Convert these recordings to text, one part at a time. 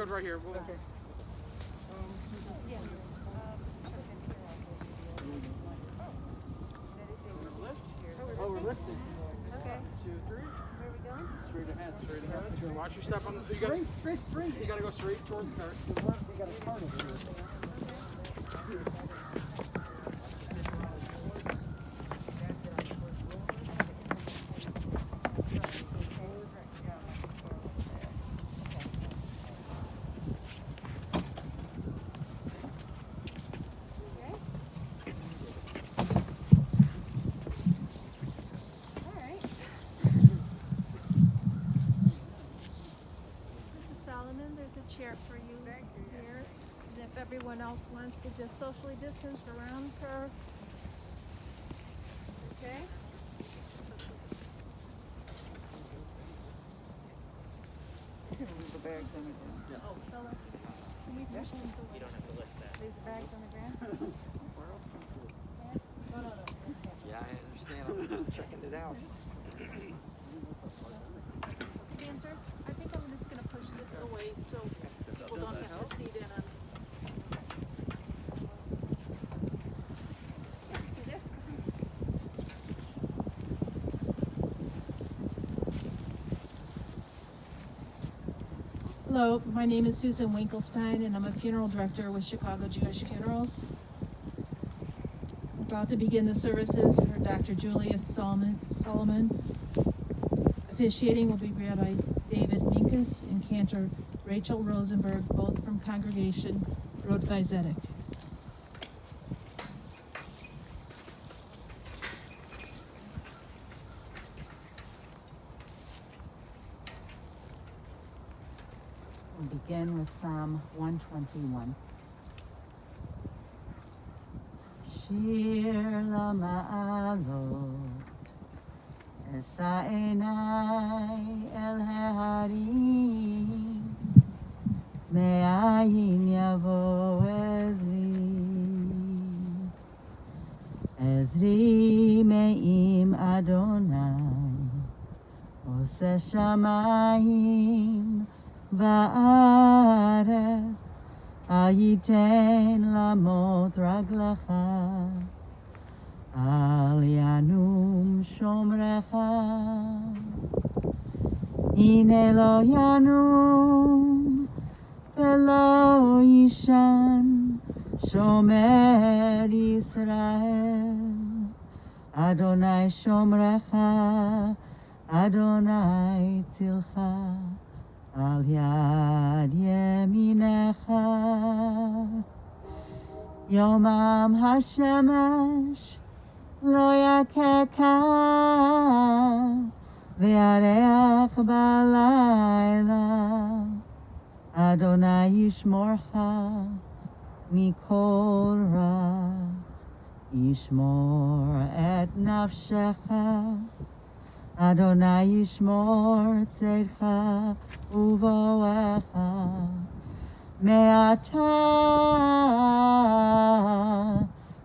code right here. We'll, okay. Oh, we're lifting. Okay. 2, 3. Where are we going? Straight ahead. Straight ahead. Watch your step on the. Straight. You gotta go straight towards the cart. We got a cart over here. Solomon, there's a chair for you here. And if everyone else wants to just socially distance around her. Okay? The bags on the ground. Oh, Phyllis, can you push them? You don't have to lift that. Leave the bags on the ground? Yeah, I understand. I'm just checking it out. Dancers, I think I'm just going to push this away so people don't have to see it in on. Hello, my name is Susan Winkelstein, and I'm a funeral director with Chicago Jewish Funerals. We're about to begin the services for Dr. Julius Solomon. Officiating will be Rabbi David Minkus and Cantor Rachel Rosenberg, both from Congregation Rod Zedek. We'll begin with Psalm 121. Shir lama'alot, Esa enai el harim, me'ayin yavo Ezri me'im Adonai, Ose shamayim va'aretz, Ayiten lamot raglecha, Al yanum shomrecha. Hine lo yanum velo yishan, Shomer Yisrael. Adonai shomrecha, Adonai tzilcha, Al yad yeminecha. Yomam hashemesh lo yakeka, ve'areach balayla. Adonai yishmorcha mikol ra, yishmor et nafshecha. Adonai yishmor tzedcha uvoecha, me'ata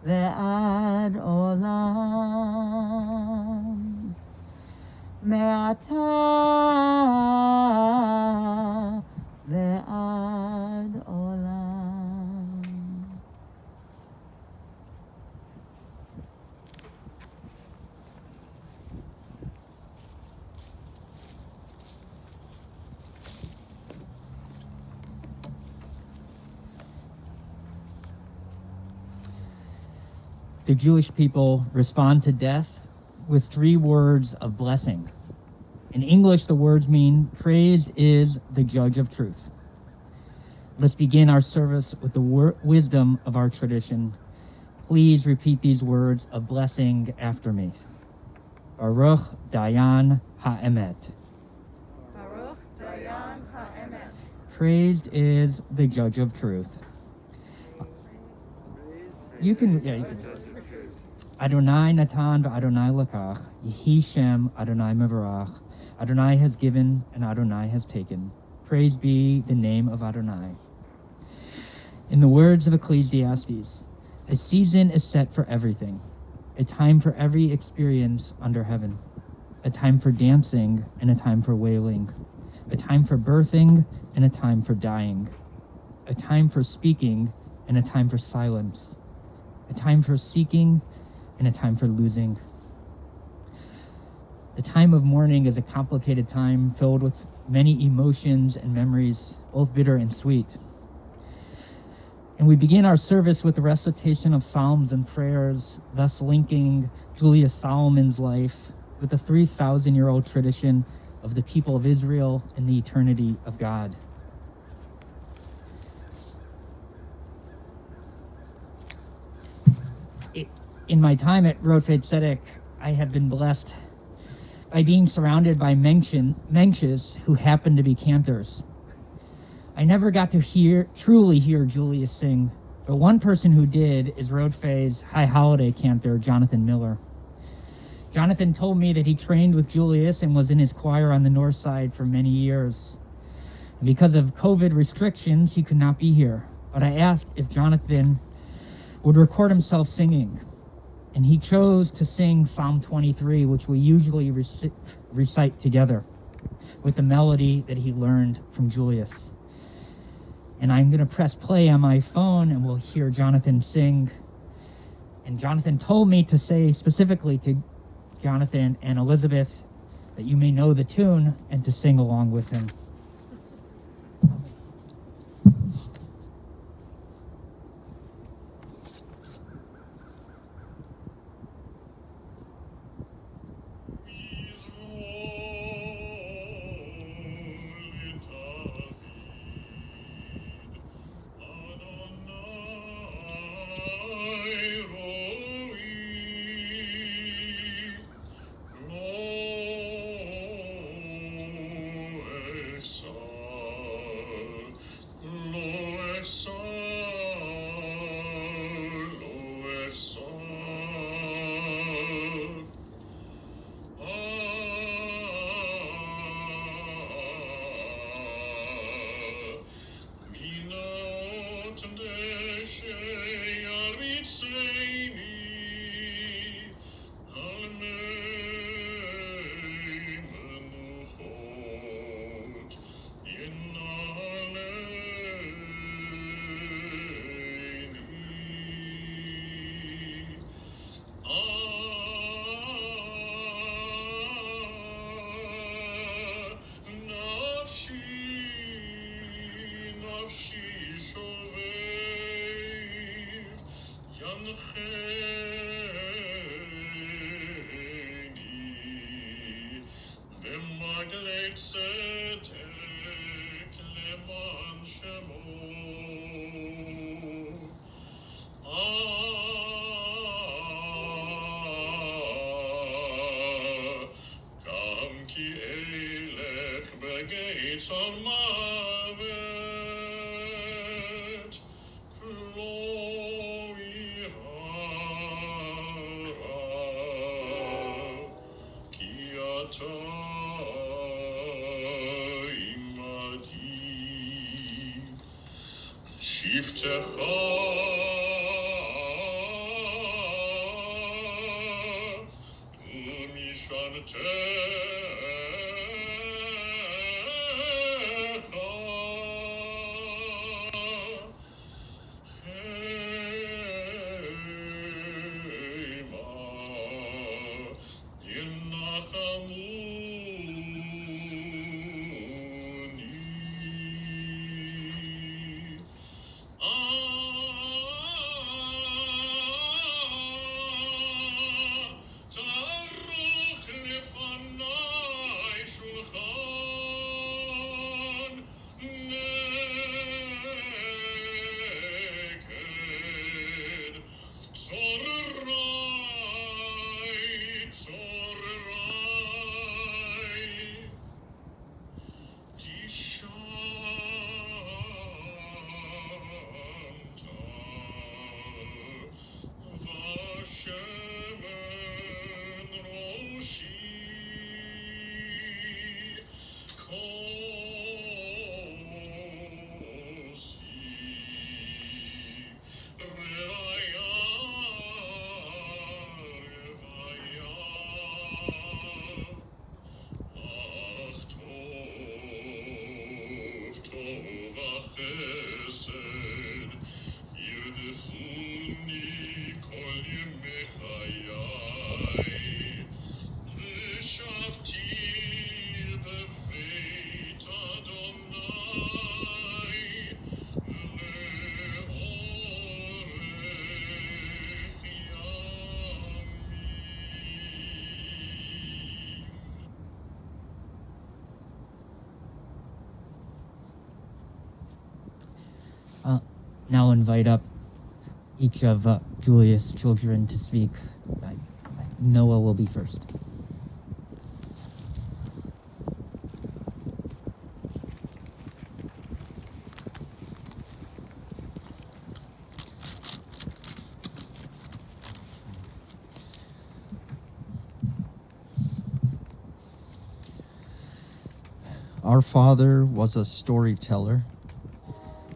ve'ad olam. Me'ata ve'ad olam. The Jewish people respond to death with 3 words of blessing. In English, the words mean, "Praised is the judge of truth." Let's begin our service with the wisdom of our tradition. Please repeat these words of blessing after me. Baruch Dayan HaEmet. Baruch Dayan HaEmet. Praised is the judge of truth. You can do it. Adonai Natan v'Adonai Lakach, Yehi Shem Adonai Mevarach. Adonai has given and Adonai has taken. Praise be the name of Adonai. In the words of Ecclesiastes, a season is set for everything, a time for every experience under heaven, a time for dancing and a time for wailing, a time for birthing and a time for dying, a time for speaking and a time for silence, a time for seeking and a time for losing. The time of mourning is a complicated time filled with many emotions and memories, both bitter and sweet. And we begin our service with the recitation of psalms and prayers, thus linking Julius Solomon's life with the 3,000-year-old tradition of the people of Israel and the eternity of God. In my time at Road Faith Tzedek, I have been blessed by being surrounded by Menches who happen to be cantors. I never got to truly hear Julius sing, but one person who did is Road Faith's High Holiday cantor, Jonathan Miller. Jonathan told me that he trained with Julius and was in his choir on the north side for many years. And because of COVID restrictions, he could not be here, but I asked if Jonathan would record himself singing. And he chose to sing Psalm 23, which we usually recite together, with the melody that he learned from Julius. And I'm going to press play on my phone, and we'll hear Jonathan sing. And Jonathan told me to say specifically to Jonathan and Elizabeth that you may know the tune and to sing along with him. now invite up each of Julius' children to speak. Noah will be first. Our father was a storyteller.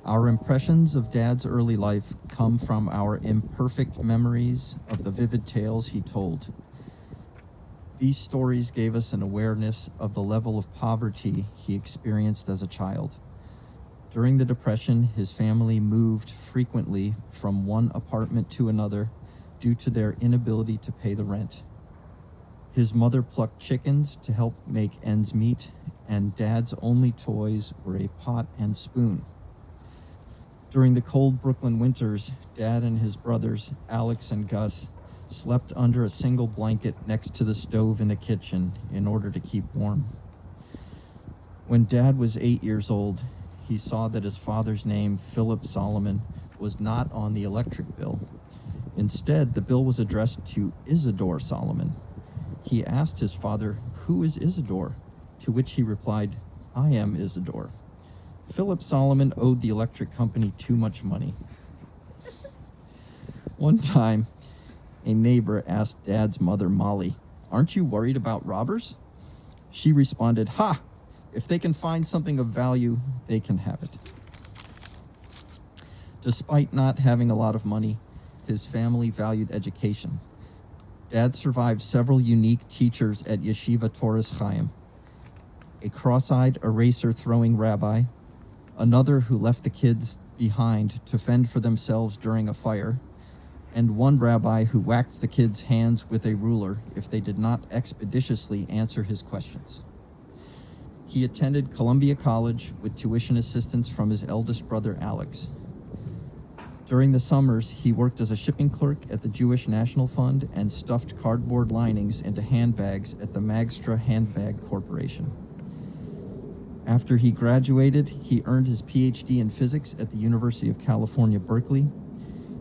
Our impressions of Dad's early life come from our imperfect memories of the vivid tales he told. These stories gave us an awareness of the level of poverty he experienced as a child. During the Depression, his family moved frequently from one apartment to another due to their inability to pay the rent. His mother plucked chickens to help make ends meet, and Dad's only toys were a pot and spoon. During the cold Brooklyn winters, Dad and his brothers, Alex and Gus, slept under a single blanket next to the stove in the kitchen in order to keep warm. When Dad was 8 years old, he saw that his father's name, Philip Solomon, was not on the electric bill. Instead, the bill was addressed to Isidore Solomon. He asked his father, "Who is Isidore?" To which he replied, "I am Isidore." Philip Solomon owed the electric company too much money. One time, a neighbor asked Dad's mother, Molly, "Aren't you worried about robbers?" She responded, "Ha! If they can find something of value, they can have it." Despite not having a lot of money, his family valued education. Dad survived several unique teachers at Yeshiva Torres Chaim. A cross-eyed eraser-throwing rabbi, another who left the kids behind to fend for themselves during a fire, and one rabbi who whacked the kids' hands with a ruler if they did not expeditiously answer his questions. He attended Columbia College with tuition assistance from his eldest brother, Alex. During the summers, he worked as a shipping clerk at the Jewish National Fund and stuffed cardboard linings into handbags at the Magstra Handbag Corporation. After he graduated, he earned his PhD in physics at the University of California, Berkeley.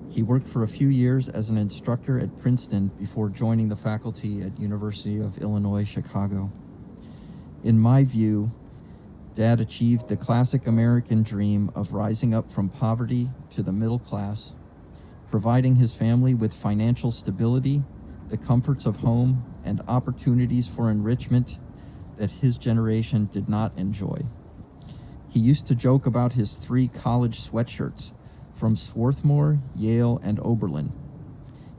He worked for a few years as an instructor at Princeton before joining the faculty at University of Illinois, Chicago. In my view, Dad achieved the classic American dream of rising up from poverty to the middle class, providing his family with financial stability, the comforts of home, and opportunities for enrichment that his generation did not enjoy. He used to joke about his 3 college sweatshirts from Swarthmore, Yale, and Oberlin,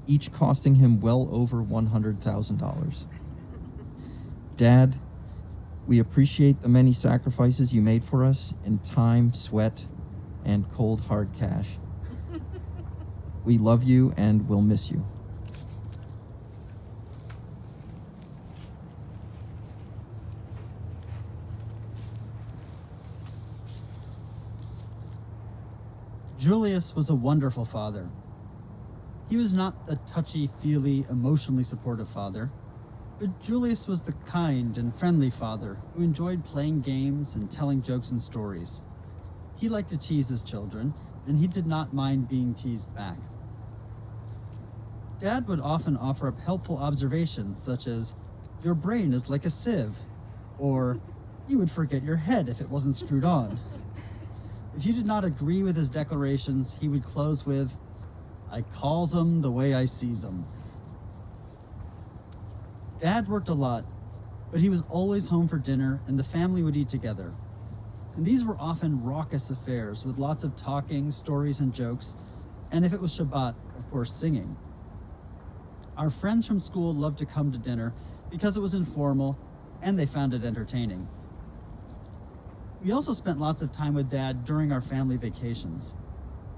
each costing him well over $100,000. Dad, we appreciate the many sacrifices you made for us in time, sweat, and cold, hard cash. We love you and will miss you. Julius was a wonderful father. He was not the touchy-feely, emotionally supportive father, but Julius was the kind and friendly father who enjoyed playing games and telling jokes and stories. He liked to tease his children, and he did not mind being teased back. Dad would often offer up helpful observations such as, "Your brain is like a sieve," or "You would forget your head if it wasn't screwed on." If you did not agree with his declarations, he would close with, "I calls 'em the way I sees 'em." Dad worked a lot, but he was always home for dinner and the family would eat together. And these were often raucous affairs with lots of talking, stories, and jokes, and if it was Shabbat, of course, singing. Our friends from school loved to come to dinner because it was informal and they found it entertaining. We also spent lots of time with Dad during our family vacations,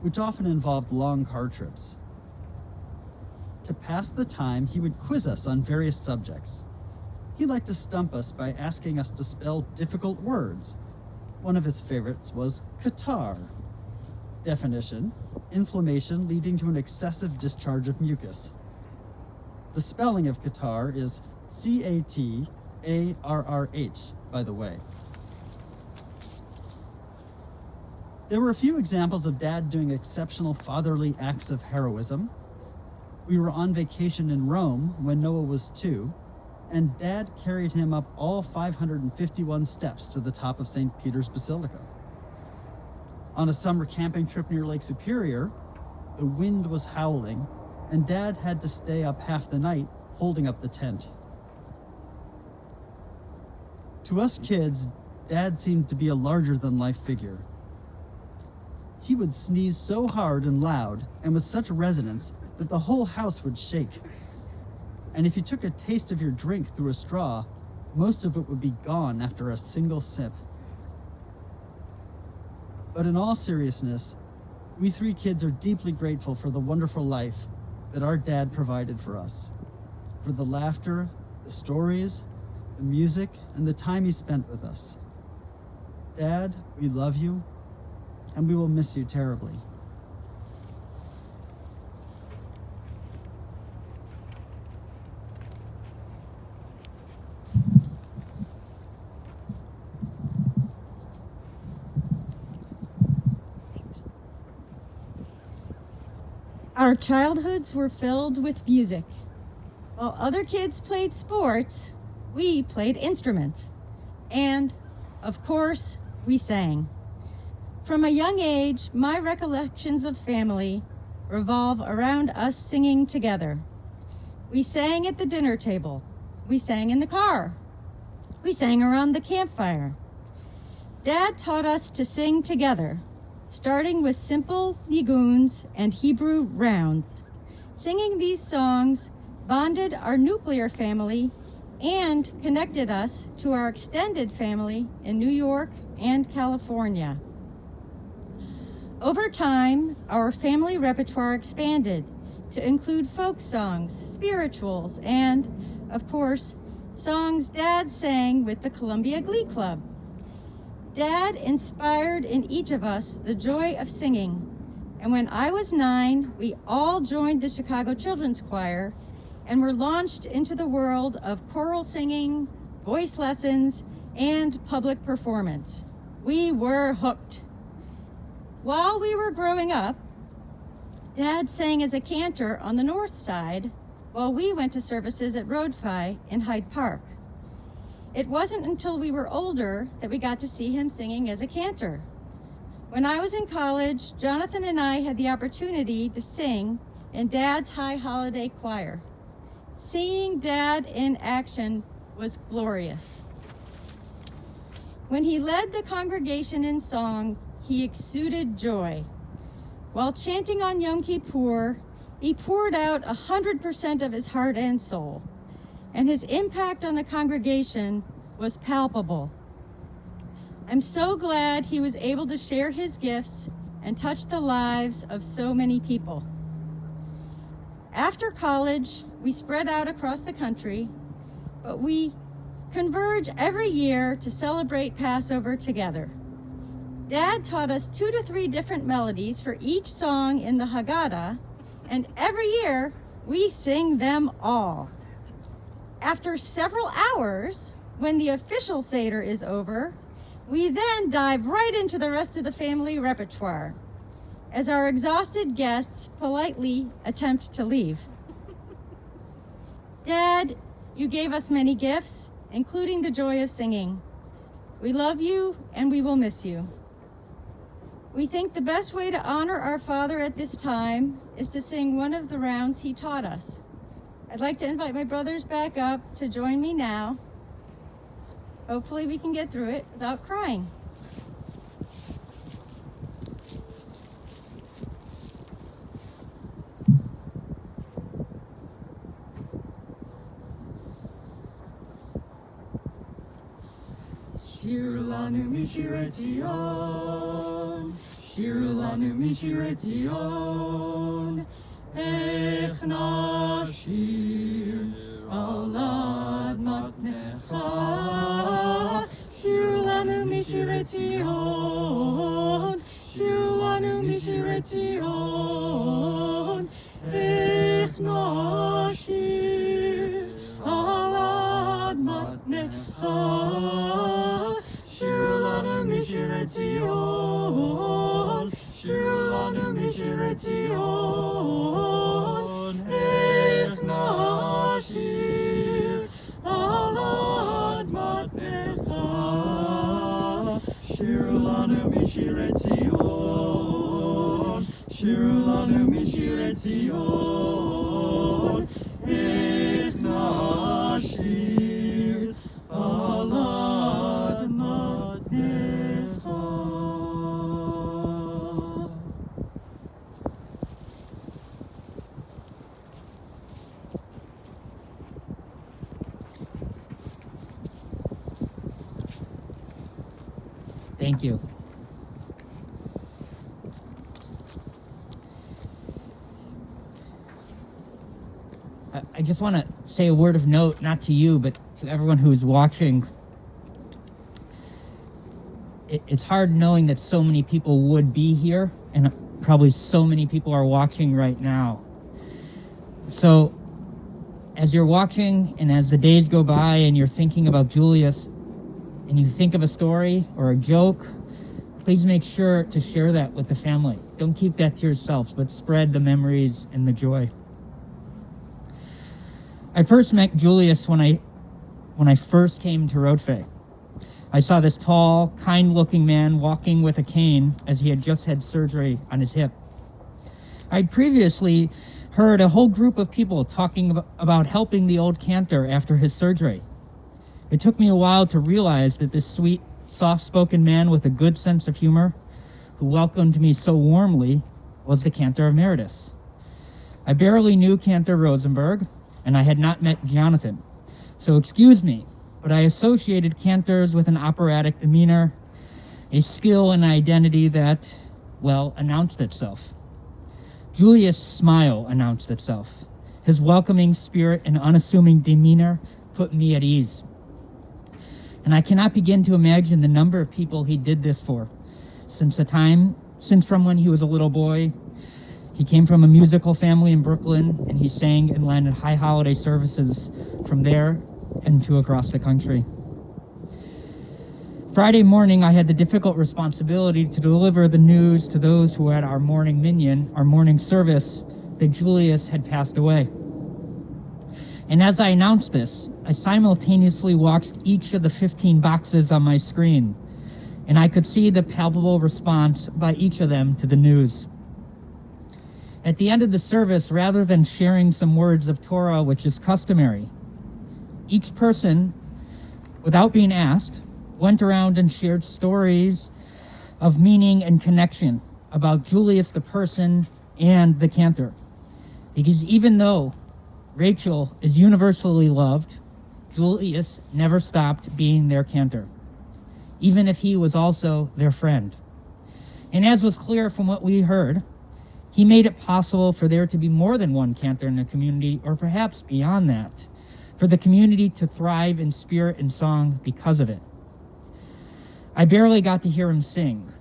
which often involved long car trips. To pass the time, he would quiz us on various subjects. He liked to stump us by asking us to spell difficult words. One of his favorites was catarrh. Definition: inflammation leading to an excessive discharge of mucus. The spelling of catarrh is C-A-T-A-R-R-H, by the way. There were a few examples of Dad doing exceptional fatherly acts of heroism. We were on vacation in Rome when Noah was 2, and Dad carried him up all 551 steps to the top of St. Peter's Basilica. On a summer camping trip near Lake Superior, the wind was howling, and Dad had to stay up half the night holding up the tent. To us kids, Dad seemed to be a larger-than-life figure. He would sneeze so hard and loud and with such resonance that the whole house would shake. And if you took a taste of your drink through a straw, most of it would be gone after a single sip. But in all seriousness, we 3 kids are deeply grateful for the wonderful life that our dad provided for us, for the laughter, the stories, the music, and the time he spent with us. Dad, we love you, and we will miss you terribly. Our childhoods were filled with music. While other kids played sports, we played instruments. And, of course, we sang. From a young age, my recollections of family revolve around us singing together. We sang at the dinner table. We sang in the car. We sang around the campfire. Dad taught us to sing together, starting with simple niguns and Hebrew rounds. Singing these songs bonded our nuclear family and connected us to our extended family in New York and California. Over time, our family repertoire expanded to include folk songs, spirituals, and, of course, songs Dad sang with the Columbia Glee Club. Dad inspired in each of us the joy of singing, and when I was 9, we all joined the Chicago Children's Choir and were launched into the world of choral singing, voice lessons, and public performance. We were hooked. While we were growing up, Dad sang as a cantor on the north side while we went to services at Roadfi in Hyde Park. It wasn't until we were older that we got to see him singing as a cantor. When I was in college, Jonathan and I had the opportunity to sing in Dad's High Holiday Choir. Seeing Dad in action was glorious. When he led the congregation in song, he exuded joy. While chanting on Yom Kippur, he poured out 100% of his heart and soul, and his impact on the congregation was palpable. I'm so glad he was able to share his gifts and touch the lives of so many people. After college, we spread out across the country, but we converge every year to celebrate Passover together. Dad taught us 2 to 3 different melodies for each song in the Haggadah, and every year we sing them all. After several hours, when the official Seder is over, we then dive right into the rest of the family repertoire, as our exhausted guests politely attempt to leave. Dad, you gave us many gifts, including the joy of singing. We love you, and we will miss you. We think the best way to honor our father at this time is to sing one of the rounds he taught us. I'd like to invite my brothers back up to join me now. Hopefully we can get through it without crying. Shir lanu mishirei Tzion, Shir lanu mishirei Tzion, Ech nashir al admat necha. Shir lanu mishirei Tzion, Shir lanu mishirei Tzion, Ech nashir al admat necha. Shir lanu mishirei Tzion. שירו לנו משירי ציון, איך נשיר על אדמתך. שירו לנו משירי ציון, שירו לנו משירי ציון, איך נשיר על אדמתך. Thank you. I just want to say a word of note, not to you, but to everyone who's watching. It's hard knowing that so many people would be here, and probably so many people are watching right now. So, as you're watching, and as the days go by, and you're thinking about Julius, and you think of a story or a joke, please make sure to share that with the family. Don't keep that to yourselves, but spread the memories and the joy. I first met Julius when I first came to Rodfe. I saw this tall, kind-looking man walking with a cane as he had just had surgery on his hip. I'd previously heard a whole group of people talking about helping the old cantor after his surgery. It took me a while to realize that this sweet, soft-spoken man with a good sense of humor, who welcomed me so warmly, was the Cantor Emeritus. I barely knew Cantor Rosenberg, and I had not met Jonathan. So excuse me, but I associated cantors with an operatic demeanor, a skill and identity that, well, announced itself. Julius' smile announced itself. His welcoming spirit and unassuming demeanor put me at ease. And I cannot begin to imagine the number of people he did this for. Since from when he was a little boy. He came from a musical family in Brooklyn, and he sang and led high holiday services from there and to across the country. Friday morning, I had the difficult responsibility to deliver the news to those who had our morning minyan, our morning service, that Julius had passed away. And as I announced this, I simultaneously watched each of the 15 boxes on my screen, and I could see the palpable response by each of them to the news. At the end of the service, rather than sharing some words of Torah, which is customary, each person, without being asked, went around and shared stories of meaning and connection about Julius the person and the cantor. Because even though Rachel is universally loved, Julius never stopped being their cantor, even if he was also their friend. And as was clear from what we heard, he made it possible for there to be more than one cantor in the community, or perhaps beyond that, for the community to thrive in spirit and song because of it. I barely got to hear him sing,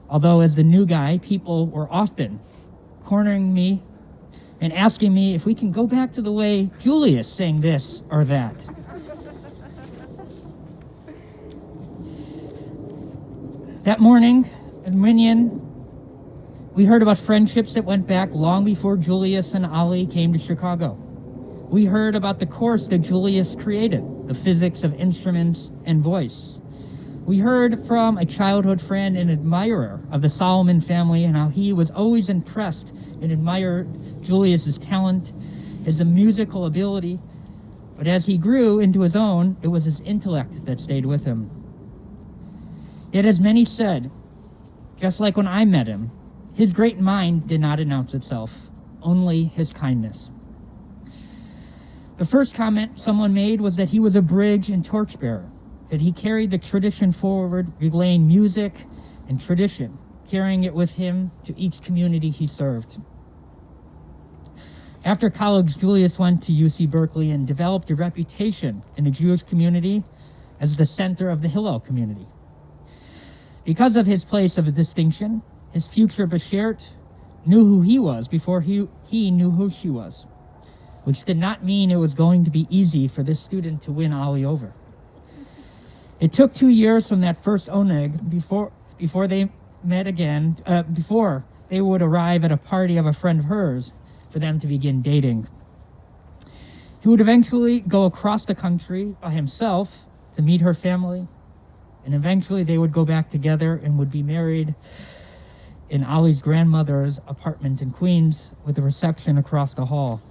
although as the new guy, people were often cornering me and asking me if we can go back to the way Julius sang this or that. That morning at Minyan, we heard about friendships that went back long before Julius and Ali came to Chicago. We heard about the course that Julius created, the physics of instruments and voice. We heard from a childhood friend and admirer of the Solomon family and how he was always impressed and admired Julius's talent, his musical ability, but as he grew into his own, it was his intellect that stayed with him. Yet as many said, just like when I met him, his great mind did not announce itself, only his kindness. The first comment someone made was that he was a bridge and torchbearer, that he carried the tradition forward, relaying music and tradition, carrying it with him to each community he served. After college, Julius went to UC Berkeley and developed a reputation in the Jewish community as the center of the Hillel community. Because of his place of distinction, his future beshert knew who he was before he knew who she was, which did not mean it was going to be easy for this student to win Ali over. It took 2 years from that first oneg before they met again, before they would arrive at a party of a friend of hers for them to begin dating. He would eventually go across the country by himself to meet her family, and eventually they would go back together and would be married in Ali's grandmother's apartment in Queens with a reception across the hall.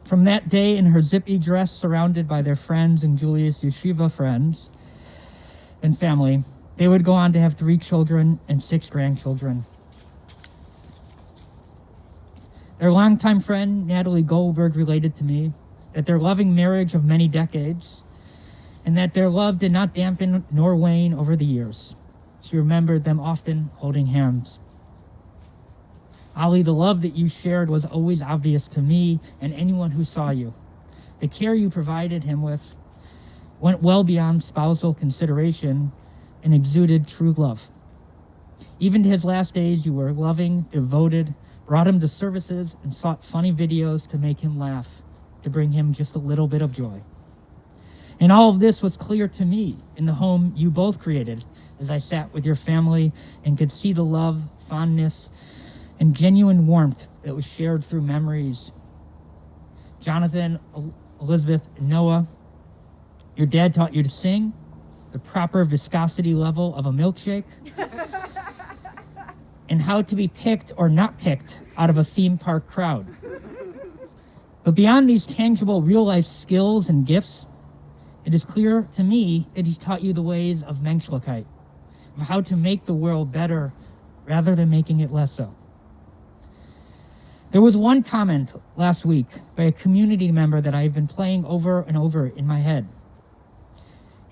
From that day, in her zippy dress, surrounded by their friends and Julius' yeshiva friends and family, they would go on to have 3 children and 6 grandchildren. Their longtime friend, Natalie Goldberg, related to me that their loving marriage of many decades, and that their love did not dampen nor wane over the years. She remembered them often holding hands. Ali, the love that you shared was always obvious to me and anyone who saw you. The care you provided him with went well beyond spousal consideration and exuded true love. Even to his last days, you were loving, devoted, brought him to services, and sought funny videos to make him laugh, to bring him just a little bit of joy. And all of this was clear to me in the home you both created as I sat with your family and could see the love, fondness, and genuine warmth that was shared through memories. Jonathan, Elizabeth, and Noah, your dad taught you to sing, the proper viscosity level of a milkshake, and how to be picked or not picked out of a theme park crowd. But beyond these tangible real-life skills and gifts, it is clear to me that he's taught you the ways of Menschlichkeit, of how to make the world better rather than making it less so. There was one comment last week by a community member that I've been playing over and over in my head,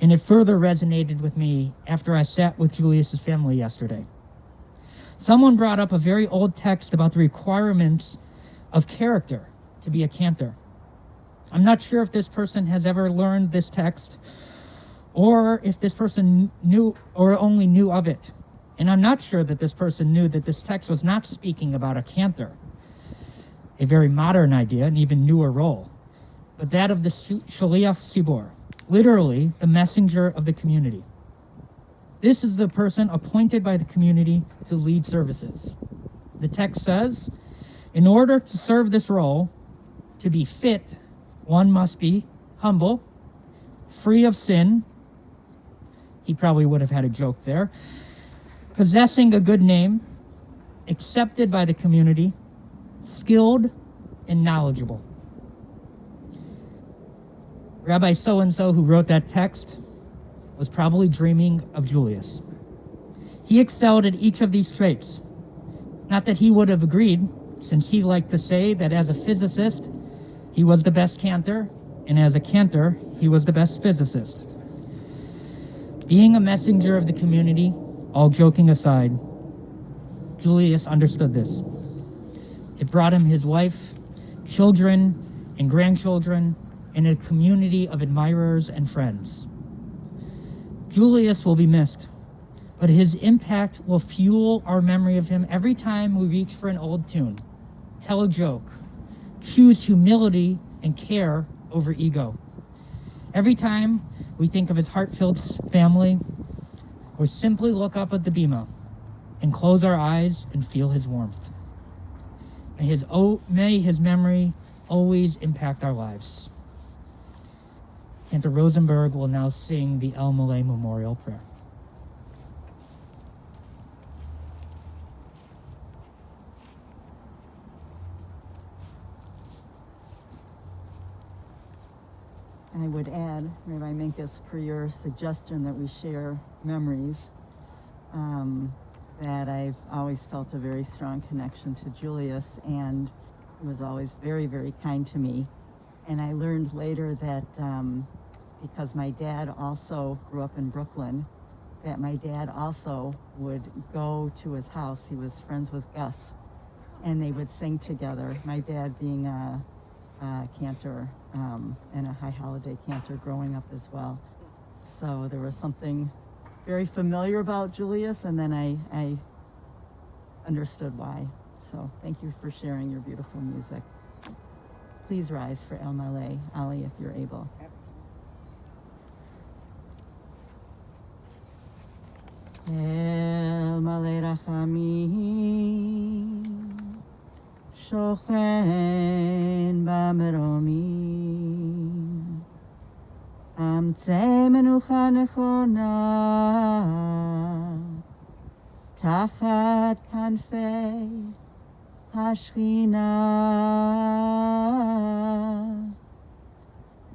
and it further resonated with me after I sat with Julius's family yesterday. Someone brought up a very old text about the requirements of character to be a cantor. I'm not sure if this person has ever learned this text, or if this person knew or only knew of it. And I'm not sure that this person knew that this text was not speaking about a cantor, a very modern idea, an even newer role, but that of the Shaliach Tzibor, literally the messenger of the community. This is the person appointed by the community to lead services. The text says, in order to serve this role, to be fit, one must be humble, free of sin. He probably would have had a joke there. Possessing a good name, accepted by the community, skilled and knowledgeable. Rabbi so-and-so who wrote that text was probably dreaming of Julius. He excelled at each of these traits. Not that he would have agreed, since he liked to say that as a physicist, he was the best cantor, and as a cantor, he was the best physicist. Being a messenger of the community, all joking aside, Julius understood this. It brought him his wife, children, and grandchildren, and a community of admirers and friends. Julius will be missed, but his impact will fuel our memory of him every time we reach for an old tune, tell a joke, choose humility and care over ego. Every time we think of his heart-filled family, or simply look up at the bima and close our eyes and feel his warmth. May his memory always impact our lives. Cantor Rosenberg will now sing the El Malay Memorial Prayer. I would add, Rabbi Minkus, for your suggestion that we share memories, that I've always felt a very strong connection to Julius, and he was always very, very kind to me. And I learned later that because my dad also grew up in Brooklyn, that my dad also would go to his house. He was friends with Gus, and they would sing together. My dad being a cantor and a high holiday cantor growing up as well. So there was something very familiar about Julius, and then I understood why. So thank you for sharing your beautiful music. Please rise for El Malay, Ali, if you're able. El Malay Rachamim שוכן במרומים, אמצא מנוחה נכונה, תחת כנפי השכינה,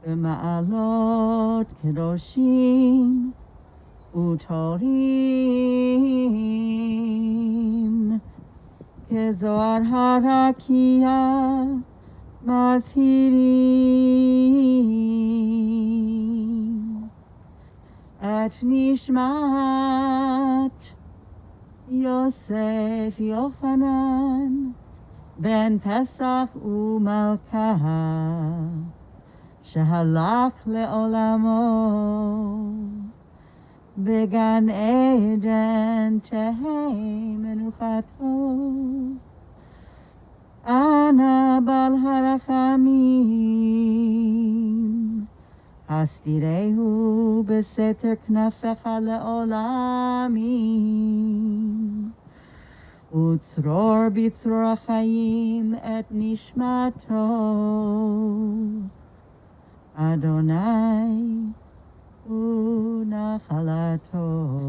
במעלות קדושים וטהורים, כזוהר הרקיע מזהירים את נשמת יוסף יוחנן בן פסח ומלכה, שהלך לעולמו, בגן עדן תהי מנוחתו. אנא בעל הרחמים, הסתירהו בסתר כנפיך לעולמים, וצרור בצרור החיים את נשמתו. אדוני הוא נחלתו,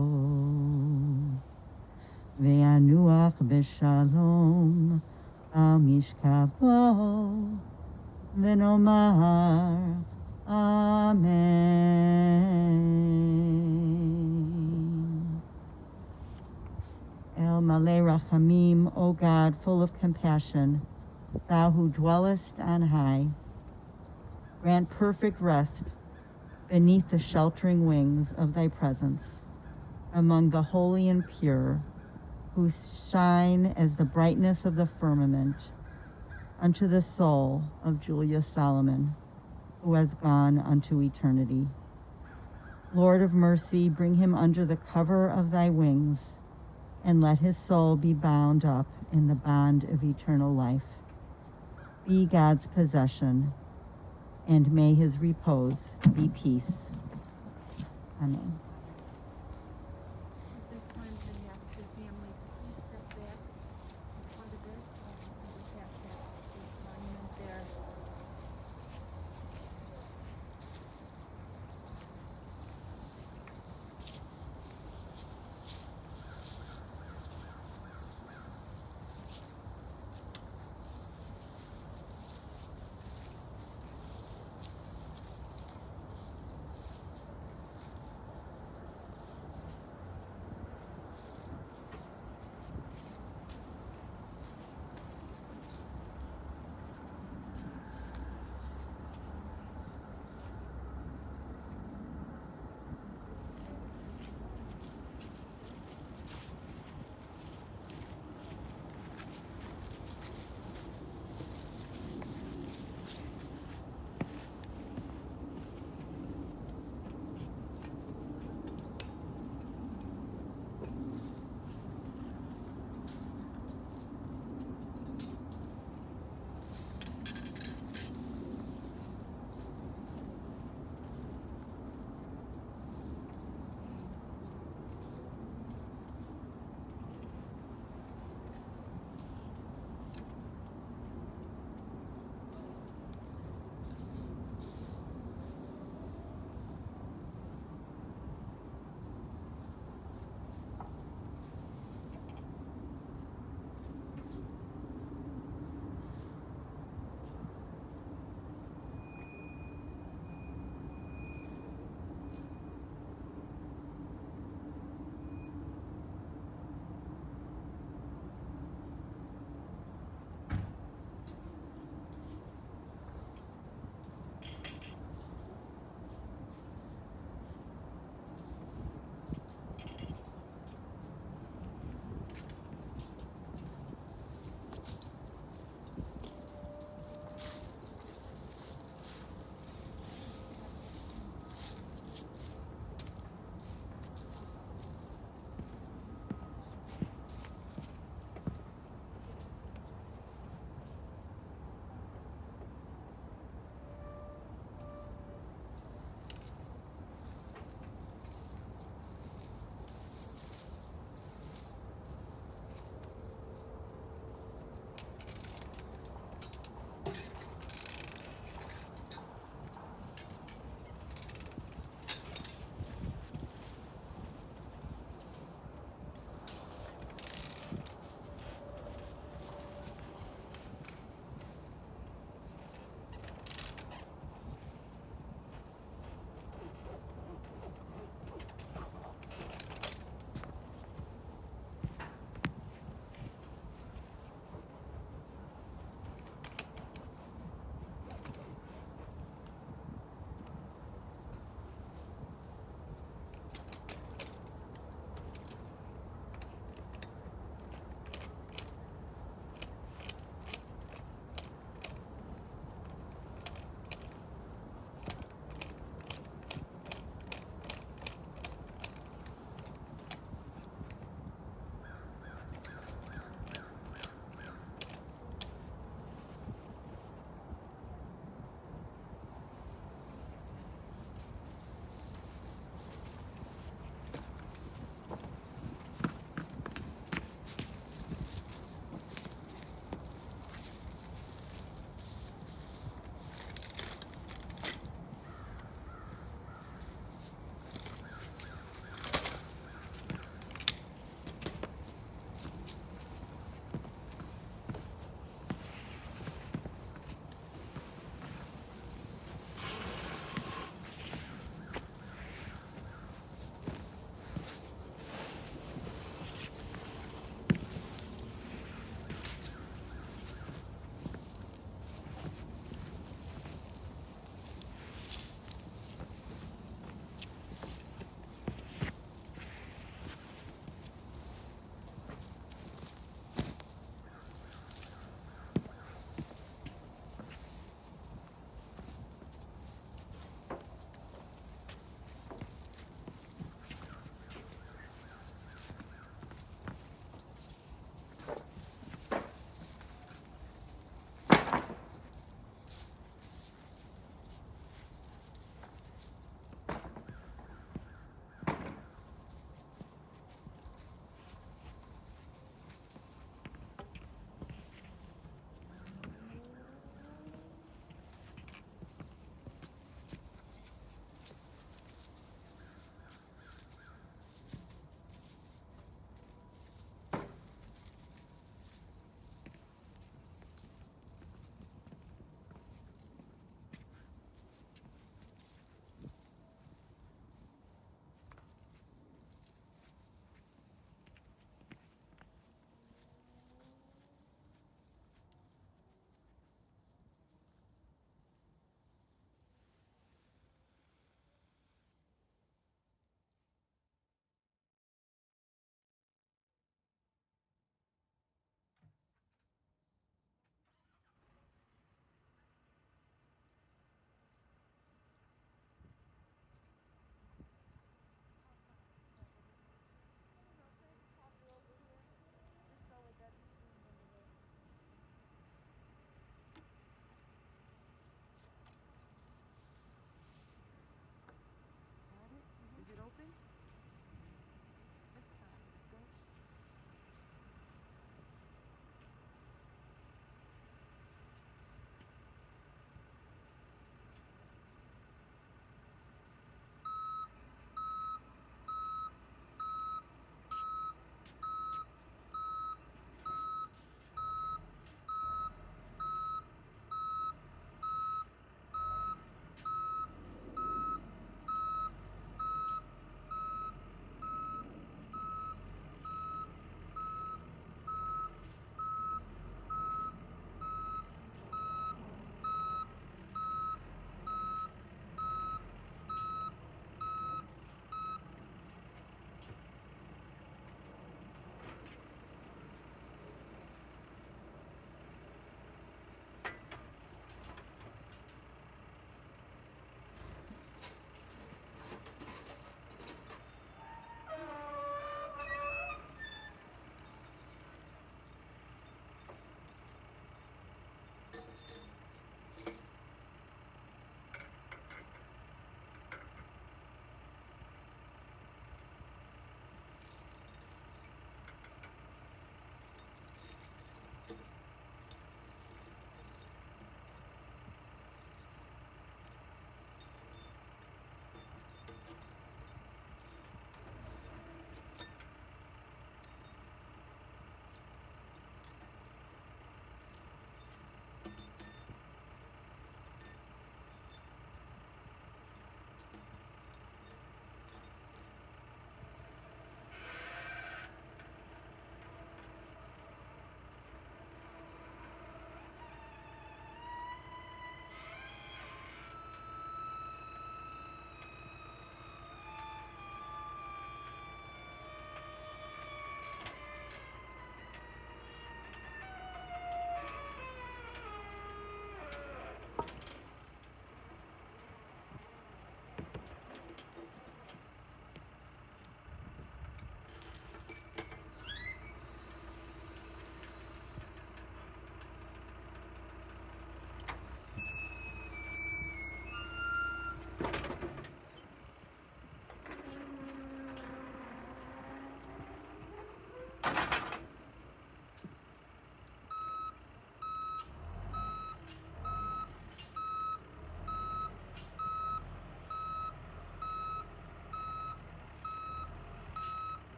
וינוח בשלום על משכבו, ונאמר אמן. El Malay Rachamim, O God, full of compassion, thou who dwellest on high, grant perfect rest beneath the sheltering wings of thy presence, among the holy and pure, who shine as the brightness of the firmament, unto the soul of Julius Solomon, who has gone unto eternity. Lord of mercy, bring him under the cover of thy wings, and let his soul be bound up in the bond of eternal life. Be God's possession, and may his repose be peace. Amen. At this time, we ask the family to please step back in front of it, and we have that monument there.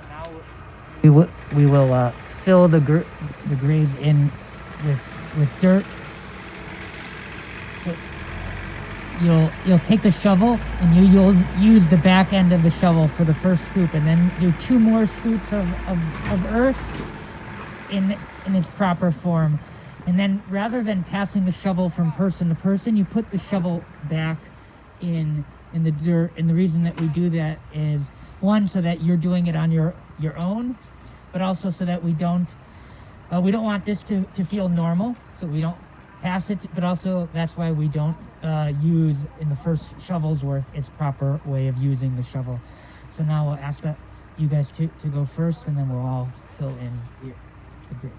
So now we will fill the grave in with dirt. You'll take the shovel and you'll use the back end of the shovel for the first scoop, and then do 2 more scoops of earth in its proper form. And then rather than passing the shovel from person to person, you put the shovel back in the dirt. And the reason that we do that is, one, so that you're doing it on your own, but also so that we don't want this to feel normal, so we don't pass it, but also that's why we don't use in the first shovel's worth its proper way of using the shovel. So now we'll ask you guys to go first, and then we'll all fill in the grave.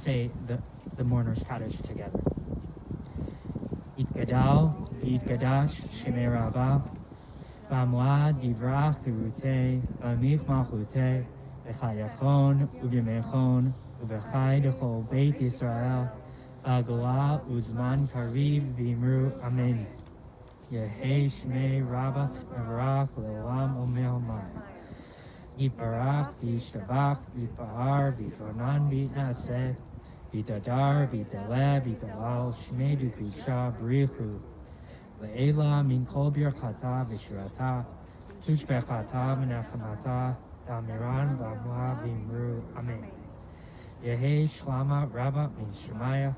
say the mourner's Kaddish together. Yitgadal v'yitgadash shemei Rabbah, v'amwad yivrach gerutei, v'amich malchutei, v'chayachon u'v'yemechon, u'v'chay d'chol Beit Yisrael, v'agala uzman kariv v'imru amen. Yehei shmei Rabbah mevarach le'olam omehamai. Yiparach v'yishtabach v'yipahar v'yitonan v'yitnaseh, v'yitadar v'yitaleh v'yitalal shmei d'kudusha b'richu. Le'ela min kol birchata v'shirata, tushbechata v'nechamata, damiran v'amla v'imru amen. Yehei shlama Rabbah min Shemaya,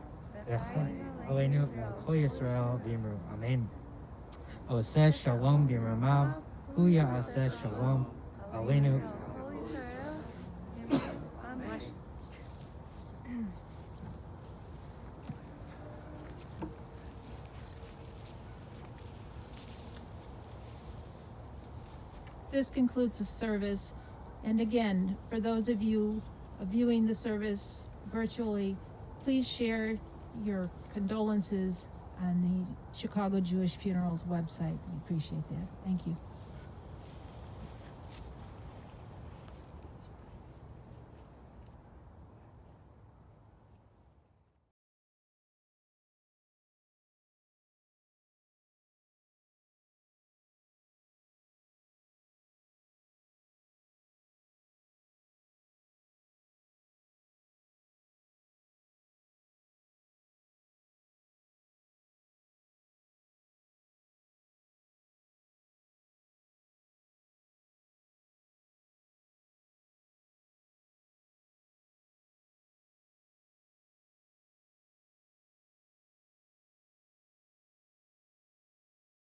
v'chai aleinu v'kol Yisrael v'imru amen. Oseh shalom b'miramav, hu ya'aseh shalom aleinu. This concludes the service. And again, for those of you viewing the service virtually, please share your condolences on the Chicago Jewish Funerals website. We appreciate that. Thank you.